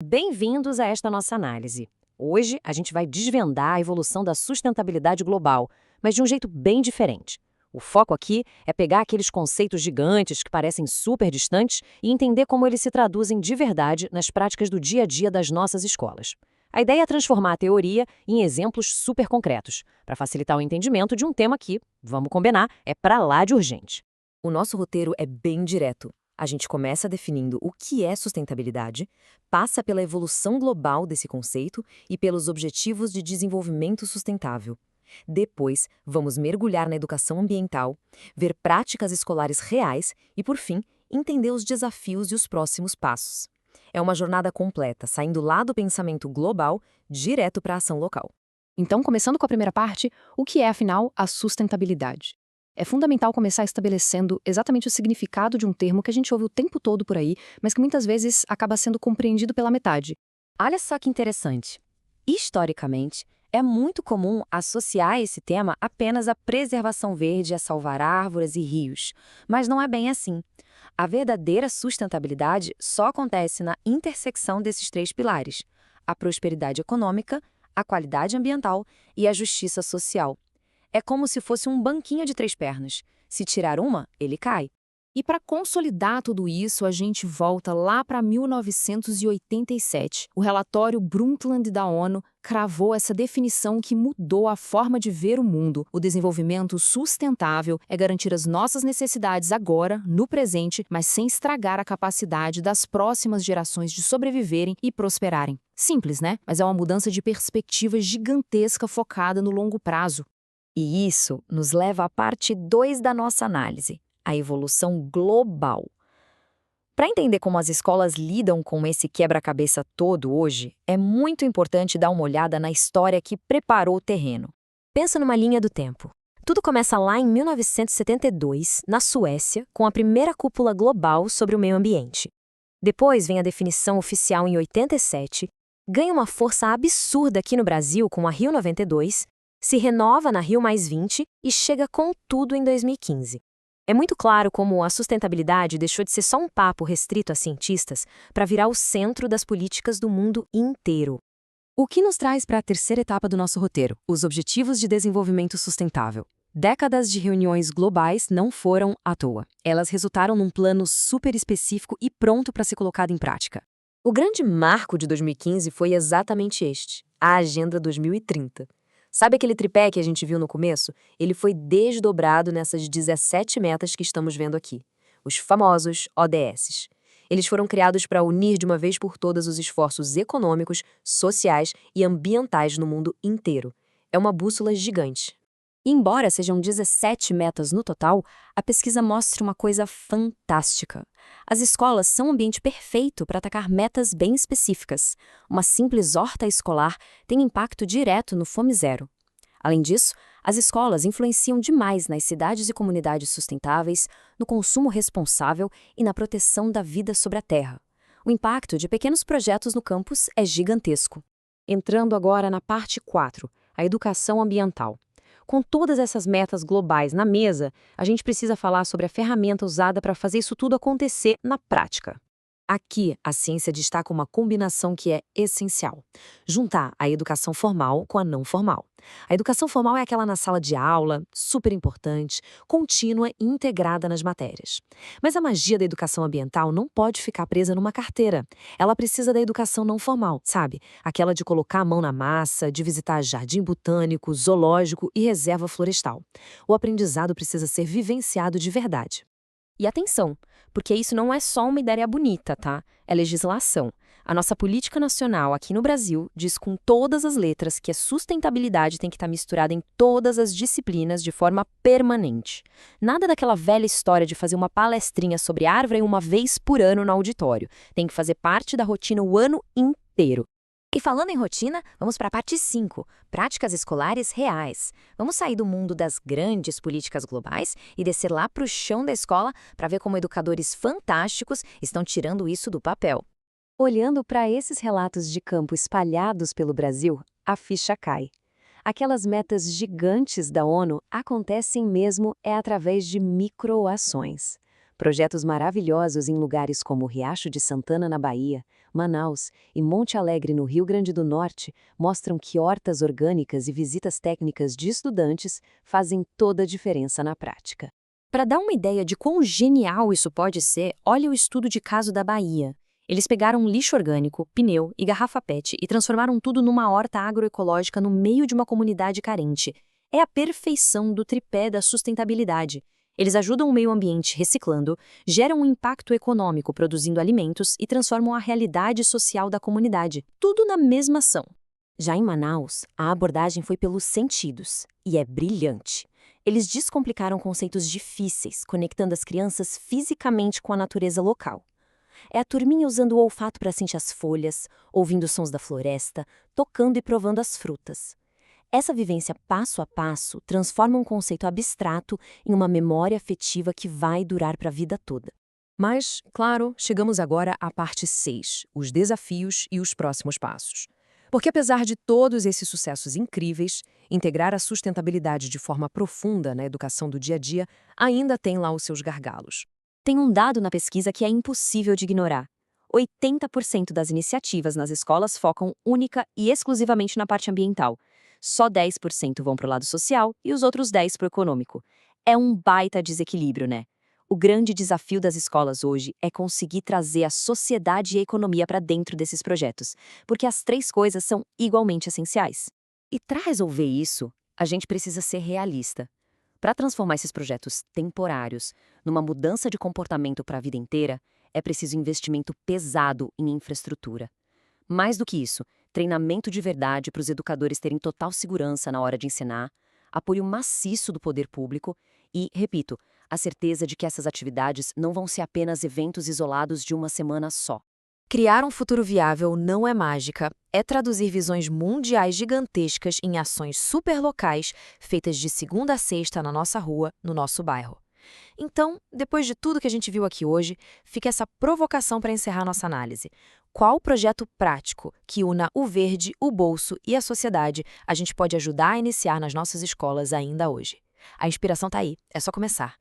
Bem-vindos a esta nossa análise. Hoje a gente vai desvendar a evolução da sustentabilidade global, mas de um jeito bem diferente. O foco aqui é pegar aqueles conceitos gigantes que parecem super distantes e entender como eles se traduzem de verdade nas práticas do dia a dia das nossas escolas. A ideia é transformar a teoria em exemplos super concretos, para facilitar o entendimento de um tema que, vamos combinar, é para lá de urgente. O nosso roteiro é bem direto. A gente começa definindo o que é sustentabilidade, passa pela evolução global desse conceito e pelos Objetivos de Desenvolvimento Sustentável. Depois, vamos mergulhar na educação ambiental, ver práticas escolares reais e, por fim, entender os desafios e os próximos passos. É uma jornada completa, saindo lá do pensamento global, direto para a ação local. Então, começando com a primeira parte, o que é, afinal, a sustentabilidade? É fundamental começar estabelecendo exatamente o significado de um termo que a gente ouve o tempo todo por aí, mas que muitas vezes acaba sendo compreendido pela metade. Olha só que interessante. Historicamente, é muito comum associar esse tema apenas à preservação verde, a salvar árvores e rios. Mas não é bem assim. A verdadeira sustentabilidade só acontece na intersecção desses três pilares: a prosperidade econômica, a qualidade ambiental e a justiça social. É como se fosse um banquinho de três pernas. Se tirar uma, ele cai. E para consolidar tudo isso, a gente volta lá para 1987. O relatório Brundtland da ONU cravou essa definição que mudou a forma de ver o mundo. O desenvolvimento sustentável é garantir as nossas necessidades agora, no presente, mas sem estragar a capacidade das próximas gerações de sobreviverem e prosperarem. Simples, né? Mas é uma mudança de perspectiva gigantesca focada no longo prazo. E isso nos leva à parte 2 da nossa análise, a evolução global. Para entender como as escolas lidam com esse quebra-cabeça todo hoje, é muito importante dar uma olhada na história que preparou o terreno. Pensa numa linha do tempo. Tudo começa lá em 1972, na Suécia, com a primeira cúpula global sobre o meio ambiente. Depois vem a definição oficial em 87, ganha uma força absurda aqui no Brasil com a Rio 92, se renova na Rio+20 e chega com tudo em 2015. É muito claro como a sustentabilidade deixou de ser só um papo restrito a cientistas para virar o centro das políticas do mundo inteiro. O que nos traz para a terceira etapa do nosso roteiro, os Objetivos de Desenvolvimento Sustentável. Décadas de reuniões globais não foram à toa. Elas resultaram num plano super específico e pronto para ser colocado em prática. O grande marco de 2015 foi exatamente este, a Agenda 2030. Sabe aquele tripé que a gente viu no começo? Ele foi desdobrado nessas 17 metas que estamos vendo aqui, os famosos ODS. Eles foram criados para unir de uma vez por todas os esforços econômicos, sociais e ambientais no mundo inteiro. É uma bússola gigante. E embora sejam 17 metas no total, a pesquisa mostra uma coisa fantástica. As escolas são um ambiente perfeito para atacar metas bem específicas. Uma simples horta escolar tem impacto direto no Fome Zero. Além disso, as escolas influenciam demais nas cidades e comunidades sustentáveis, no consumo responsável e na proteção da vida sobre a terra. O impacto de pequenos projetos no campus é gigantesco. Entrando agora na parte 4, a educação ambiental. Com todas essas metas globais na mesa, a gente precisa falar sobre a ferramenta usada para fazer isso tudo acontecer na prática. Aqui, a ciência destaca uma combinação que é essencial: juntar a educação formal com a não formal. A educação formal é aquela na sala de aula, super importante, contínua e integrada nas matérias. Mas a magia da educação ambiental não pode ficar presa numa carteira. Ela precisa da educação não formal, sabe? Aquela de colocar a mão na massa, de visitar jardim botânico, zoológico e reserva florestal. O aprendizado precisa ser vivenciado de verdade. E atenção, porque isso não é só uma ideia bonita, tá? É legislação. A nossa política nacional aqui no Brasil diz com todas as letras que a sustentabilidade tem que estar misturada em todas as disciplinas de forma permanente. Nada daquela velha história de fazer uma palestrinha sobre árvore uma vez por ano no auditório. Tem que fazer parte da rotina o ano inteiro. E falando em rotina, vamos para a parte 5, práticas escolares reais. Vamos sair do mundo das grandes políticas globais e descer lá para o chão da escola para ver como educadores fantásticos estão tirando isso do papel. Olhando para esses relatos de campo espalhados pelo Brasil, a ficha cai. Aquelas metas gigantes da ONU acontecem mesmo através de microações. Projetos maravilhosos em lugares como o Riacho de Santana, na Bahia, Manaus e Monte Alegre, no Rio Grande do Norte, mostram que hortas orgânicas e visitas técnicas de estudantes fazem toda a diferença na prática. Para dar uma ideia de quão genial isso pode ser, olha o estudo de caso da Bahia. Eles pegaram lixo orgânico, pneu e garrafa PET e transformaram tudo numa horta agroecológica no meio de uma comunidade carente. É a perfeição do tripé da sustentabilidade. Eles ajudam o meio ambiente reciclando, geram um impacto econômico produzindo alimentos e transformam a realidade social da comunidade. Tudo na mesma ação. Já em Manaus, a abordagem foi pelos sentidos, e é brilhante. Eles descomplicaram conceitos difíceis, conectando as crianças fisicamente com a natureza local. É a turminha usando o olfato para sentir as folhas, ouvindo os sons da floresta, tocando e provando as frutas. Essa vivência passo a passo transforma um conceito abstrato em uma memória afetiva que vai durar para a vida toda. Mas, claro, chegamos agora à parte 6, os desafios e os próximos passos. Porque apesar de todos esses sucessos incríveis, integrar a sustentabilidade de forma profunda na educação do dia a dia ainda tem lá os seus gargalos. Tem um dado na pesquisa que é impossível de ignorar. 80% das iniciativas nas escolas focam única e exclusivamente na parte ambiental. Só 10% vão para o lado social e os outros 10% para o econômico. É um baita desequilíbrio, né? O grande desafio das escolas hoje é conseguir trazer a sociedade e a economia para dentro desses projetos, porque as três coisas são igualmente essenciais. E para resolver isso, a gente precisa ser realista. Para transformar esses projetos temporários numa mudança de comportamento para a vida inteira, é preciso investimento pesado em infraestrutura. Mais do que isso, treinamento de verdade para os educadores terem total segurança na hora de ensinar, apoio maciço do poder público e, repito, a certeza de que essas atividades não vão ser apenas eventos isolados de uma semana só. Criar um futuro viável não é mágica, é traduzir visões mundiais gigantescas em ações superlocais feitas de segunda a sexta na nossa rua, no nosso bairro. Então, depois de tudo que a gente viu aqui hoje, fica essa provocação para encerrar nossa análise. Qual projeto prático que una o verde, o bolso e a sociedade a gente pode ajudar a iniciar nas nossas escolas ainda hoje? A inspiração está aí, é só começar.